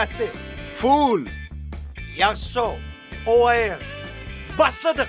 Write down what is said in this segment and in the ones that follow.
Dikkatli. Full. Yasso. Ova'ya. Başladık.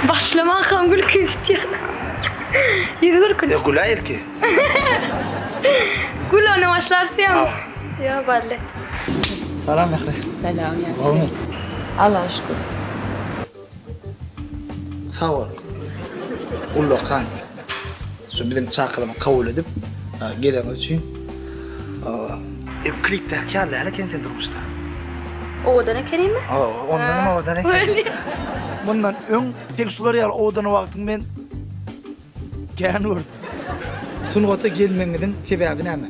Başlama akam gül kıyıtıyor. Yüzür kül. Gula erki. Gül onu başlarsın ya. Ya balle. Salam Mehri. Selam ya. Olmuyor. Allah'a şükür. Sağ ol. Ulloqan. Şu bizim çağırma kabul edip gelen için. Klipte kârlı hele kendin durmuştu. Oğudana kereyim mi? Ondan ama odan Bundan ön teksuları yal odan vaktin ben gelen gördüm. Sunugata gelmemedin sebebi näme?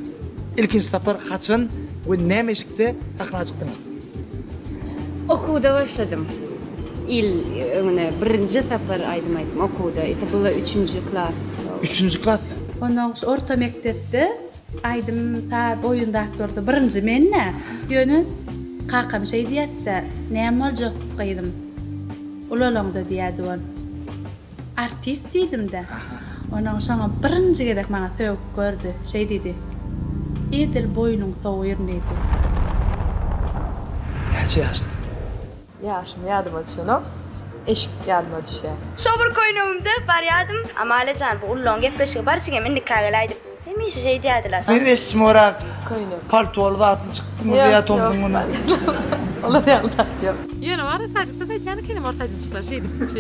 İlkinci safar kaçın ve näme işikde takına çıktın? Okuda başladım. Birinci sefer aydım okuda. Bu 3. klas. 3. klas. Ondan sonra orta mektepte aydım ta boyunda aktorda birinci menne. Yönü kakam şey diyette näme olacak qaydım. Ulalongda diyedi on. Artist dedim de. Ondan sonra birinci gedek bana tövk gördü. Şey dedi. Edil boynun soğuyur dedi. Neçe yaşta? Yaşım yadıma düşüyor, no? Eşik yadıma düşüyor. Sobur koynumda baryadım. Ama alecan bu ullon gefleşi barçıge men dikkagelaydım. Demiş şey diyediler. Ben eşim olarak Koynum. paltolu atın çıktım veya tomdum bunu. Olur yandan yok. Yani var ya sadece da kendi kendime ortaydım çıklar şeydim.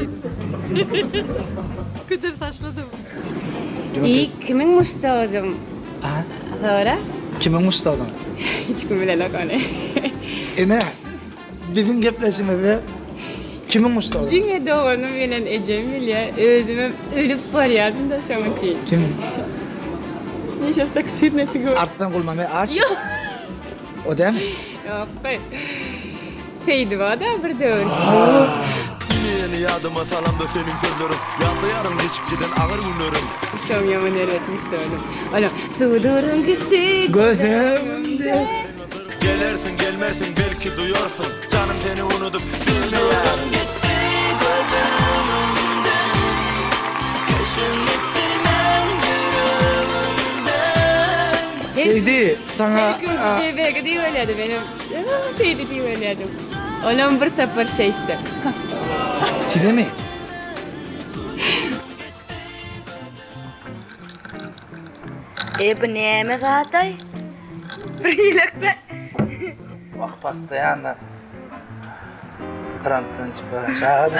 Kıdır taşladım. İyi kimin mustadım? Aha. Sonra Kimin mustavdan? hiç kim bilen yok onu. Ne? Bizim gepleşime be. Kimin mustavdan? Dünya doğanı bilen Ecemil ya. Özümüm ölüp baryadım da şunun için. Kim? Neyse taksir neti gör. Artdan kulmamı aç. O değil mi? Yok koy. Şeydi var da bir de öyle. Yeni yadıma salamda senin sözlerin. Yandı yarım geçip giden ağır günlerim. Şom yaman öğretmişti onu. Oğlum sudurun gitti. Gözümde. Gelersin gelmezsin belki duyarsın. Canım seni unutup silmeyen. Seydi sana Cebeye diye öyleydi benim. Şeydi diye öyleydim. Oğlum bir sefer şeydi. sile mi? Bu näme gatay? Rilekde. Bak pasta yandan. Karantin çıpara çağırdı.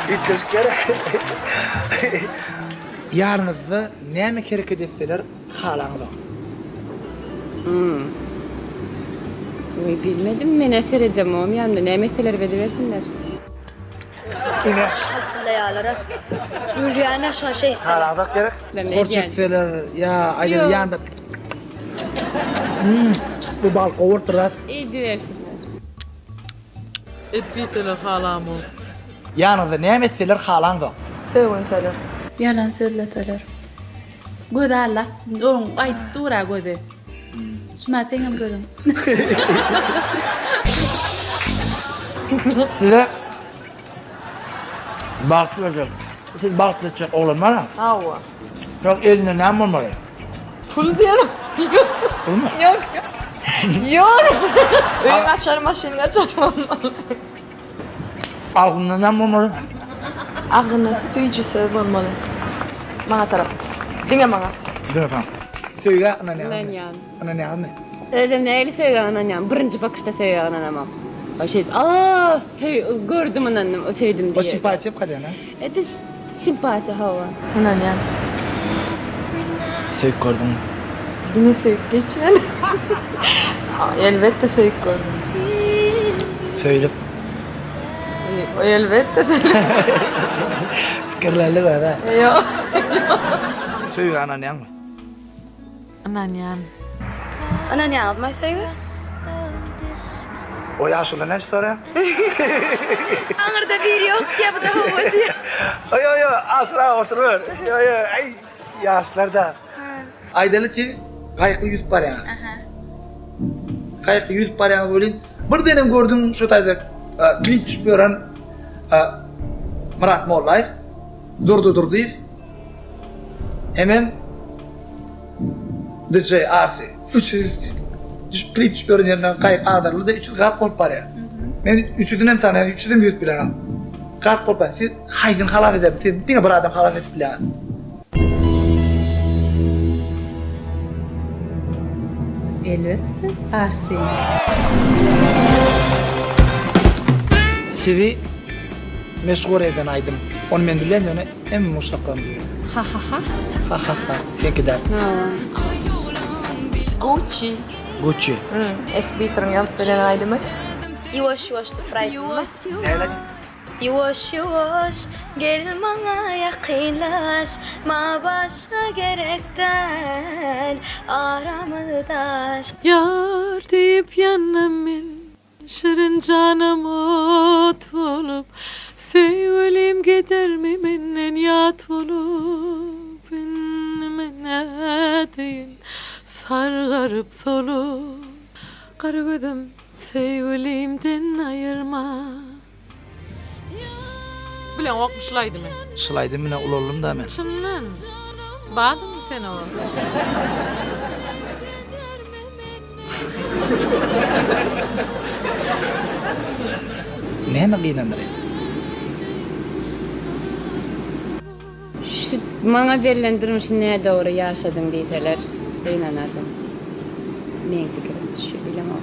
İlk gerek. Yarınızda näme kerek edipseler halaňyza. Oy bilmedim ben eser edemem yanımda ne meseleler versinler. Ine Layalara. Yürüyene şey. halaňyza gerek. Ben ne Korç diyeyim? etseler ya aýdyr Yok. ýanda. Bu bal gowurtdyrar. İyi versinler. Etbiyseler halamı. Ýanyňyza näme etseler halaňyza. Sevin söyler. Yalan söyleteler. Göz Allah, onun ayttıra gözü. Şuna tengem gözüm. Size balık verecek. Siz balık verecek oğlum bana. Hava. Yok eline ne olmalı? Pul diyorum. Yok. Olmaz. Yok. Yok. Öğün açarım, maşını açarım. Aklında ne olmalı? Ağrına suyucu söz olmalı. Bana taraf. Dinle bana. Dur efendim. Söyle ana ne Lan alma? yan. Ana ne alma? Öyle neyle söylüyor anan birinci bakışta söylüyor anam. O şey, gördüm anam, o sevdim diye. O simpati yap kadına. De simpati hava. Ulan ya. Sevk gördüm. Yine sevip geçen. Elbette sevip gördüm. Söylep. Elbette. Kirlerli var ha. Yok. Söyle anan yan mı? Anan yan. Ana ne yapmayı seviyor? O yaşlı ne sonra? Anırda bir yok diye bu da hava diyor. Ay asra oturur. Ay yaşlarda. Aydalı ki kayıklı yüz par yani. Kayıklı yüz par yani böyle. Bir denem gördüm şu tayda klip çıkıyorum. Murat Mollayev durdu deyip hemen DJ Arsi 300 klip çıkıyorum yerine kayık ağdarlı da 300 kart kol par ya. Ben 300'den hem tane 300'den 100 bilen kart kol par. Haydın halaf edem. Dine bir adam halaf edip bilen. Elbette. Arsi. Sizi meşgul eden aydım. Onu men bilen onu en mustaqam diyor. Ha ha ha. Ha ha ha. Sen der. Gucci. Gucci. SB ternyata bilen aydımı. Yuvaş yuvaş da bırakma. Neyle? Yuvaş yuvaş gel bana yakınlaş. Ma başka gerekten aramızdaş. Yar deyip yanımın şirin canım ot olup Sevgilim gider mi menden yat olup İnnemene deyin sargarıp solup Kara gözüm sevgilimden ayırma Bilen okmuşlaydım ben. Şılaydım yine ulollum da hemen. Çınlan. Bağdın mı sen o? Ne mi kıylandırayım? Şu bana verilen durum için ne doğru yaşadın deyseler inanardım. Ne fikrim şu bilemem.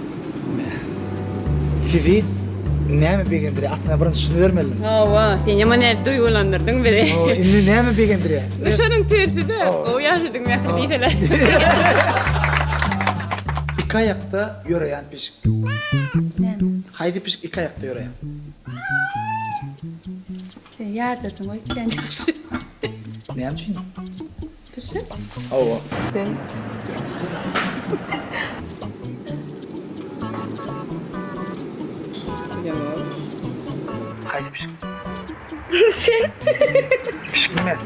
Sizi ne mi beğendireyim? Aslında bana şunu vermedim. Ava, sen yaman el duygulandırdın beni. O indi ne mi beğendireyim? Şunun tersi de, o yaşadın yakın deyseler. İki ayakta yürüyen pişik. Ne? Haydi pişik iki ayakta yürüyen. Sen yardadın o kendi yaşı. Ne yapayım? Pişik. Oo. Sen. Haydi pişik. Pişik mi?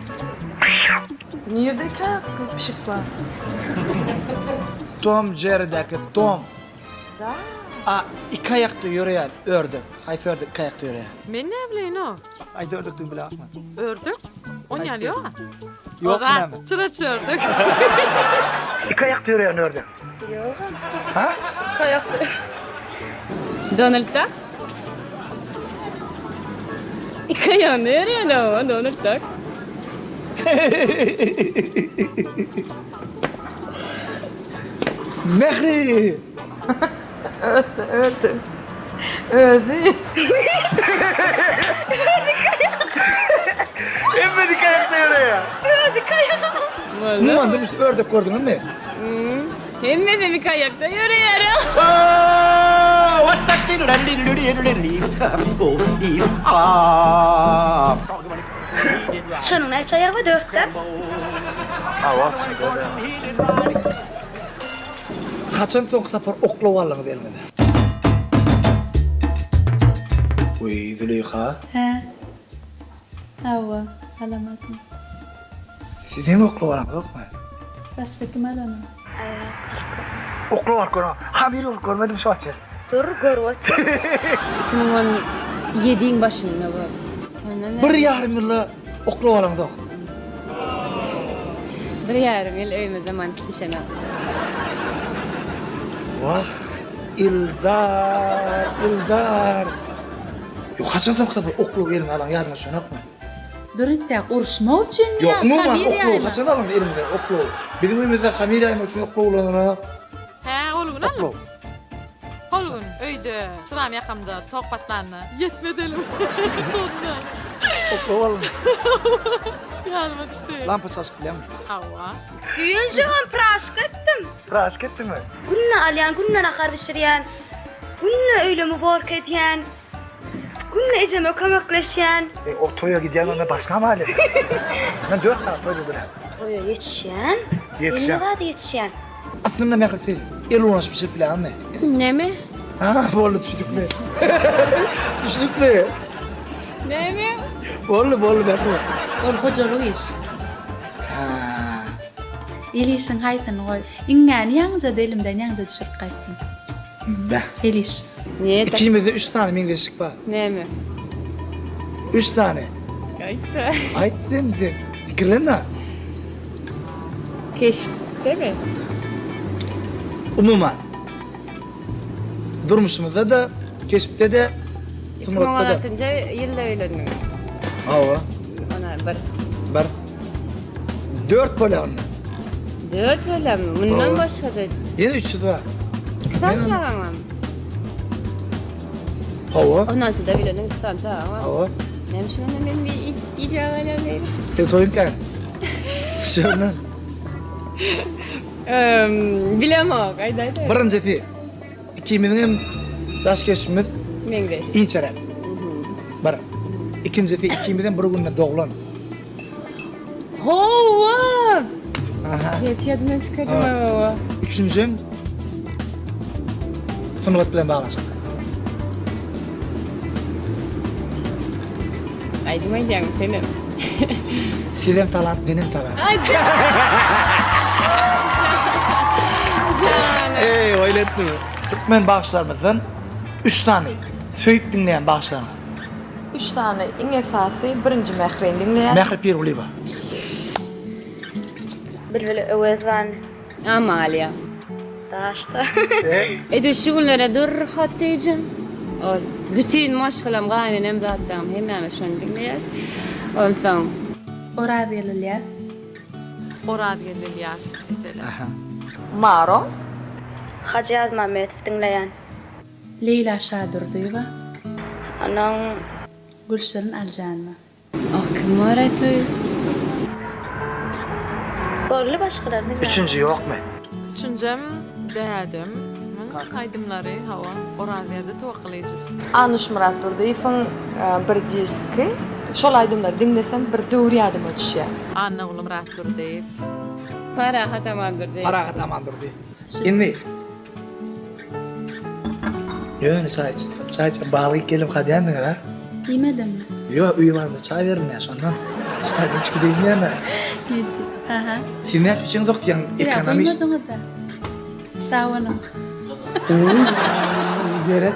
Neredeki ayakkabı pişik var? Tom Jerry'deki Tom. Da. İki ayakta yürüyen ördük. Haydi ördük iki ayakta yürüyen. Men ne bileyim o? Haydi ördük dün bile akma. Ördük. O ne alıyor? Yok ne mi? Çıraç ördük. İki ayakta yürüyen ördük. Yok. Ha? Kayaklı. Donald Duck? Kaya ne yarıyor o Donald Duck? Mehri. Ördü. Hemen iki ayakta yürüyen. Numan demiş ördek gördün mü? Hem de bir kayakta yürüyorum. Şunun el çayar var dörtler. Kaçan toq sapar oqlavallığı delmedi. Uy, Züleyxa. He. Hava. Alamatım. Sizin oqlavallığı yok mu? Başka kim alanı? Oqlavar kono. Hamir ol görmedim şu açır. Dur görüyor. 2017'in başında bu. Bir yarım yılı oqlavallığı yok. Bir yarım yıl öyme zaman pişemem. Vah, İldar. Yok, kaçan toq sapar oqlav elini alan yadına şonak mı? Durunta uruşma için Yok, ya. umuman Habir oqlav, yani. kaçan alan elimde oqlav. Bizim uyumuzda hamir ayma üçün oqlavlarına He, olgun alın. oqlav. Olgun, öydü. Sıram yakamda, tok patlandı. Yetmedelim. Sonunda. Oqlavallığı. Yanıma düştü. Lampa çasıp bilen mi? Hava. Düğün zaman praşk ettim. Praşk etti mi? Günne alyan, günne nakar bişiriyen. Günne öyle mübarek edýän, günne ejeme kömekleşýän, O toya giden ona başka mı hali? Ben 4 saat toyda duram. toya yetişýän, Yetişýän. elde da yetişýän. Aslında ne kadar el uğraş bir şey plan mı? Neme? Ha, vallahi düştükle. Düştükle. Neme? Vallahi ben bu. Ol hojalyk iş. Ha. Elişin haytyn goý. Iňňäni ýaňja delimden ýaňja düşürip gaýtdym. Be. Eliş. Niye? İkimizde 3 tane mingleşik var. Neme? 3 tane. Ayta. Aytdım de. Fikirlerine. Keşif, değil mi? Umuman. Durmuşumuzda da, keşifte de, Sumrat'ta da. 2016 yılda öýlendim. Hava. Ana Bar. 4 böyle onun. 4 öýlenmi? Bundan Oo. başga da Yine 3'ü var. kısa çağıramam. Hava. 16'da öýlendim kısa çağıramam. Hava. Nem şuna men bir iýjak alamyň. Te toyun kan. Şöyle. Bilemok, ayda. Birinci fi. İkimizin daş geçimiz Mengdeş. inçeren. Bir. İkinci fi ikimizin bir gününe doğulan. Hova! Aha. Yetýärden çıkardım hova. Üçüncü Sumrat bilen bağlaşık. Aydym aýdýan senem. Senem talant, benim talant. Öyle etme. Türkmen bağışlarımızdan 3 tane söyüp dinleyen bağışlarına. 3 tane iň esasy birinji mähren dinleýän. Mehri Pir Uliva. Bilbili öwezwan, Amalia. daşta. Ede şu günlere dur hattyjyn. O bütün maşgalam gaýnynem zatdam hemmeme şonu dinleýär. Ondan Oraz elilýär. Orad gelýär mesela. Maro. Hacı Mahmetov dinleyen. Leyla Şadurdyeva, Anan Gülşen Aljanova. kim var aytoy? borlu başkalar dinleyen. Üçüncü yok mu? Üçüncem dädim. Men kaydymlary hawa orad ýerde tawakkalyjy. Anush Murat Durdyýewiň bir diski. Şol aýdymlar dinlesem bir döwür ýadyma düşýär. Anna ulum Rattur deyip. Para hatamandır diye. Para amandır diye. Şimdi. Yön çay iç. Çay iç. Bağlayıp gelip hadiyen mi kadar? Yemedim mi? Yok üye var mı? Çay verin ya sondan. İşte hiç gideyim yani. Yedi. Aha. Sen ne için yok yani Ya ekonomist. uyumadın da. Tavanım. Göre.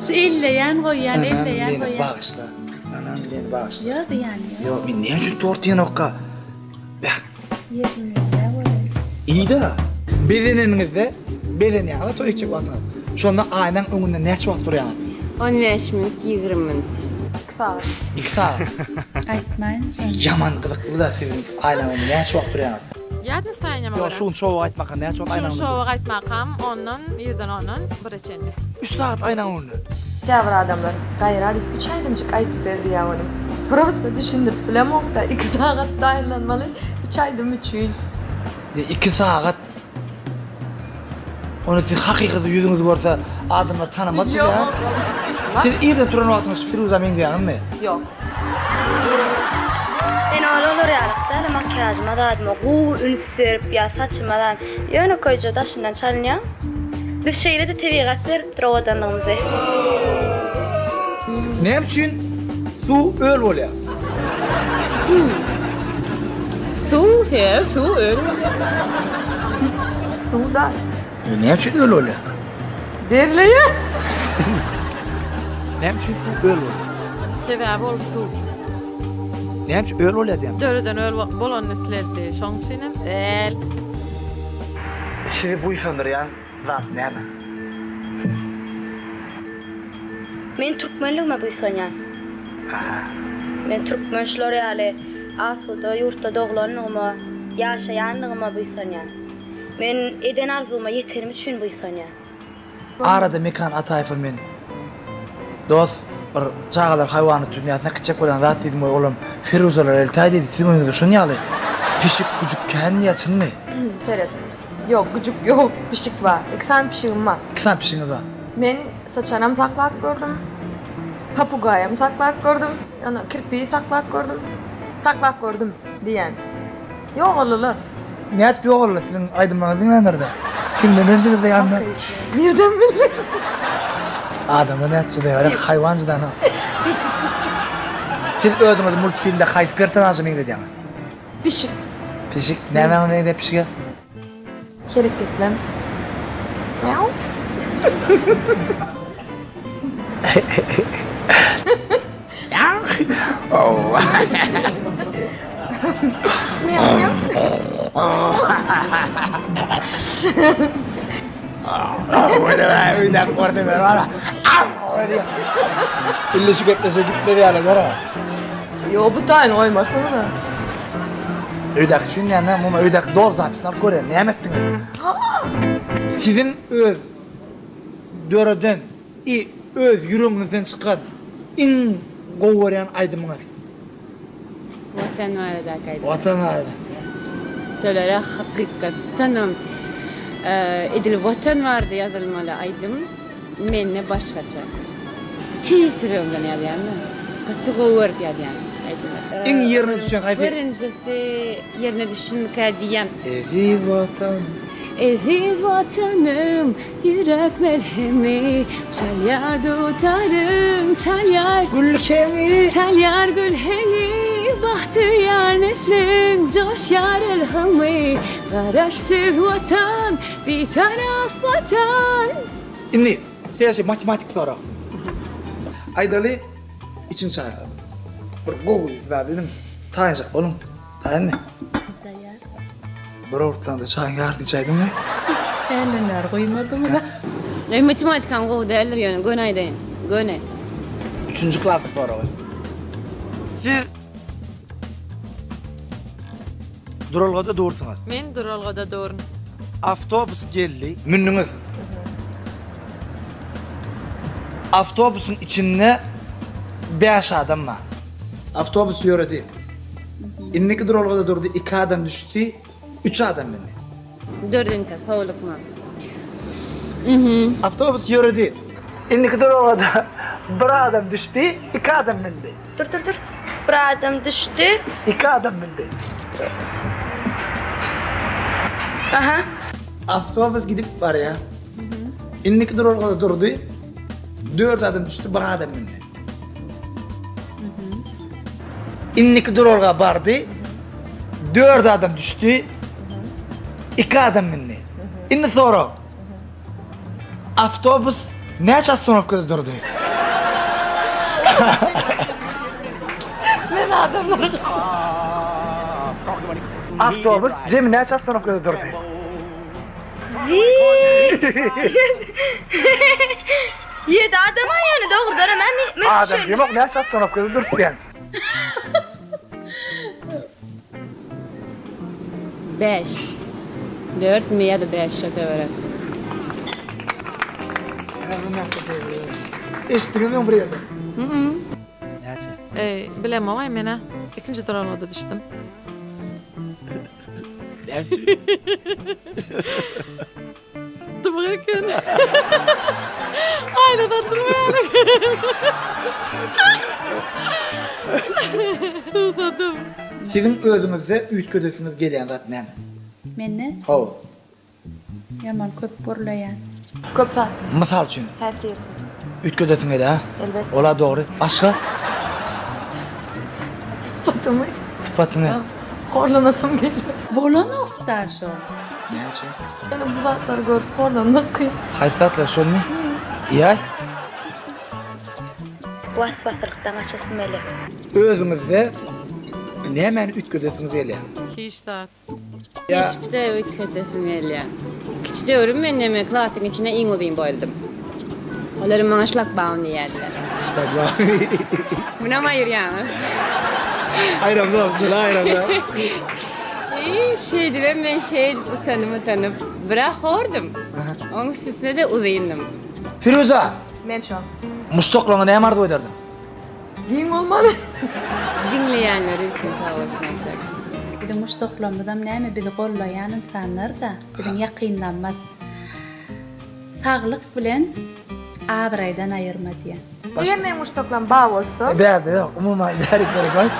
Şu elleyen koyyan, Anam elleyen beni koyyan. bağışla. Anam beni bağışla. Yok yani. Yok ben niye şu tortuya nokka? Bak Yedim ya böyle. iyi de bedeninizde beden yağı toy içecek vakit. Şonda aynen önünde ne çok duruyor yani. 15 minut, 20 minut. Kısa. İki saat. Aytmayın şunu. Yaman kılıklı da sizin aynen önünde ne çok duruyor yani. Ýadny saýanyma Yok bara. şunu şovu aytmak ne çok aynen Şunu önünde. şowa gaýtmakam, ondan ýerden ondan bir içendi. 3 saat aynen önünde. Käbir adamlar gaýra diýip 3 aýdymjyk aýdyp berdi ýa onuň. Probusda düşündürip bilemok da 2 saat daýlanmaly 3 aýdym üçün. 2 saat. Onu siz hakikaten yüzünüzü görse adamlar tanımaz ya. Siz irde turan vaktiniz Firuza Mendiyan'ın mı? Yok. Ben olur yalıkta da makyajıma da adıma gu ün sürüp ya saçıma da yönü koyucu daşından çalınıyor. Biz şeyle de tebiğat verip droğadanlığımızı. Ne için? Su öl oluyor. Su sev, su öl. Suda Ne için öl oluyor? derleýär. Ne için su öl oluyor? Sebäbi ol su. Ne için öl oluyor diyeyim. Döreden öl bolan nesletdi. Şoň üçinem el. Sizi bu iş söndürüyen zat ne mi? Men Türkmenligime buysanyan. Men Türkmenşler ýaly asuda yurtda doglanlygyma, ýaşaýanlygyma buysanyan. Men eden arzuwuma ýeterim üçin buysanyan. Arada mekan atayfı men. Dost, bir çağalar hayvanı dünyasına küçük olan zat dedim oğlum. Firuzalar el tay dedi, sizin önünüzde şunu yalı. Pişip küçük kendi yaçın mı? Seret. Yok, gücük yok. Pişik var. İksan pişigim var. Kısa pişiniz var. Men saçanam saklap gördüm. Papugayam saklap gördüm. Ana kirpiyi saklap gördüm. Saklap gördüm diyen. Yok olalar. Niyet bir oğlu sizin aydınlanadığın nerede? Kimden öldünüz de yanına? Nereden bildin? Adamı niyetçi de öyle hayvancıdan ha. Siz özünüz multifilmde kayıt personajı mıydı diye mi? Pişik. Pişik. Ne hemen neydi pişik? Hareketlem. Miau. Miau miau. Bir dakika orada ver valla. Birleşik etlese gitmedi yani ver. Yo bu tane oymasana da. Öydek şun yani ama öydek doğru zapisler koruyor. Ne yemektiniz? Sizin öz döröden öz yüreğinizden çıkan en govaran aydınmaz. Vatan var da kaydı. Vatan adı. Söylere hakikaten edil vatan vardı yazılmalı aydım. Menne başkaça. Çiğ sürüyorumdan yani. Katı govar yani. En yerine düşen hayfi. Birincisi yerine düşünmek diyen. Evi vatan. Eziz vatanım, yürek merhemi, çalyar tutarım, çalyar. Gülkeni. Çalyar gülheni, bahtiyar neflim, coşar ilhamı, barışsız vatan, bir taraf vatan. Şimdi şey matematik soru. Aydalı için çağırdı. Bir Google ver dedim. Tanıyacak oğlum. Tanı ne? Bir ortadan çayın yardı içaydın mı? Elinler koymadı mı da? Matematik kanka değerler yani, gönayden, göne. Üçüncü klavye soru var. Siz Duralgada doğursunuz. Men duralgada doğrun. Avtobus geldi. Münnünüz. Avtobusun içinde 5 adam var. Avtobus yürüdü. İnneki Duralgada durdu. 2 adam düştü. 3 adam bindi. Dördüncü, kovuluk mu? Avtobus yürüdü. İnneki Duralgada 1 adam düştü. 2 adam bindi. Dur. Bir adam düştü. 2 adam bindi. Aha. Avtobus gidip var ya. İnneki Duralgada durdu. 4 adam düştü. 1 adam bindi. İnneki Duralgada vardı. 4 adam düştü. 2 adam bindi. İnni soru. Avtobus neçe astanovkada durdu? Ben adamları. Avtobus Cem neçe astanovkada durdu? Yedi adam yani doğru ben Adam Cem yok neçe astanovkada durdu yani. 5. 4 mi ya da 5 şöyle öğrettim. Eşitliğim buraya da. Bilemem ama mene ikinci duralgada düştüm. Dıbıkın. Aynen açılmıyor. Tuzadım. Sizin özünüzde üç ködesiniz gelen ratnen. Menne Ho. yaman köp borlayan. Köp saat. Misal için. Hasiyet. Üç ködesin gelen ha. Elbette. Ola doğru. Başka? Sıfatımı. Sıfatını. Horlanasım geliyor. Bolan oktar şu. Ne için? Yani bu saatleri görüp horlanmak kıyım. Hayfatlar şun mu? İyi. Vasfasılıktan açasın mele. Özünüzde ne hemen üç ködesiniz gelen. 2 saat. Ya. Hiçbir ütkedesim geliyor. Küçükte örüm ben neme klasın içine in olayım boyladım. Onların bana şlak bağını yerdiler. İşte bu. Buna mı hayır yani? Ayran da olsun ayran da. Şeydi ben utanıp bırak hordum. Onun üstüne de uzayındım. Firuze. Men şu an. Mustoklanı ne yamardı oydardın? Giyin olmalı. Dinleyenler için sağ olsun. Bizim muştoklamyzam näme bizi gollaýan insanlar da biziň ýakynlanmaz. Saglyk bilen abraýdan aýyrma diýen. Eger men muştoklam bağ bolsa, Bäde ýok, umuman berikleri doýt.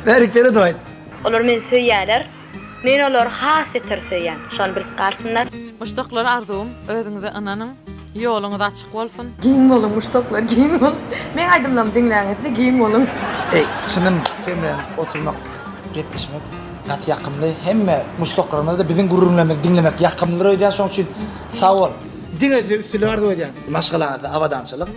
Berikleri doýt. Olar meni söýýärler. Men olar has eter söýýän. Şonu bilip galsynlar. Muştoklar arzum, özüňize ananyň ýoluňyz açyk bolsun. giyin bolun muştoklar, giyin bolun. Men aýdymlam diňläňizde giyin bolun. Ey, çynyn kemden oturmak, gepleşmek, gat ýakymly hemme muştoklarymyzda biziň gururlamak, diňlemek ýakymlydyr öýdän şoň üçin sag bol. Diňe üstüli bardy öýdän. Maşgalalarda awadançylyk.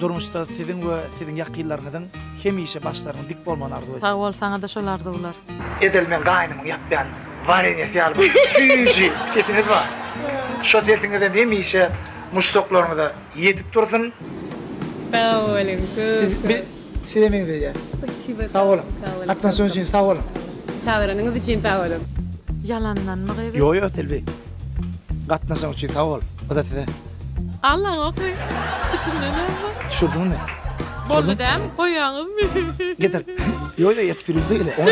Durmuşda siziň we siziň ýakynlaryňyň hemişe başlaryň dik bolman ardy öýdän. Sag bolsaňa da şolardy bular. Edelmen gaýnymyň ýapýan wareňe ýaly süýji ketiniz bar. Şo tertiňizde hemişe muştoklaryňyza ýedip dursun. Sağ olun. Siz emeň diýär. Sag bolun. Atnaşyň üçin sag bolun. Çağıranınız için sağ olun. Yalanlanma gebe. Yo yo Selvi. Gatnaşyň üçin sag bol. O da size. Allah okey. İçinde ne var? Düşürdün mü? Bollu dem, boyaňyz mı? Getir. Yo yo yet Firuzda gele. Onu da.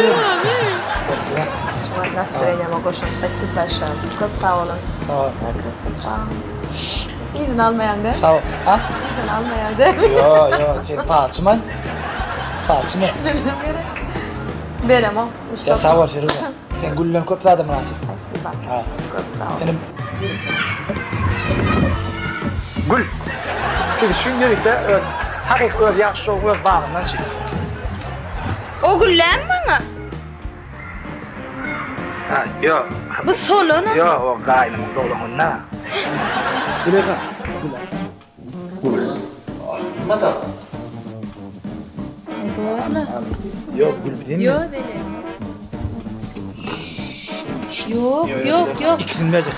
Şoňa настроением goşun. Spasibo большое. Köp sağ olun. Sag ol. Krasavча. İzin almaýanda. Sag ol. Ha? İzin almaýanda. Yo yo, sen palçymay. Palçymay. Berem o. Ya sag ol Firuzda. Sen güllen köp zada münasip. Spasibo. Ha. Köp sağ olun. Benim Gül. Siz şundelikle öz hakik öz ýakşy öz bagyndan çyk. O güllän maňa? Ha, yo. Bu solona. Yo, o gaýnymyň dowlagyna. Gülega. Gül. Mata. Doğru. Yo, gül bidin. Yo deli. Yok. İkisini verecek.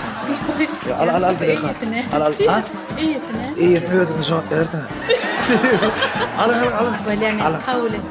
Yo, al Gülega. Al. Ha? İyitine. İyi, ödünü jogap berdi. Al. Böyle Al. men kabul et.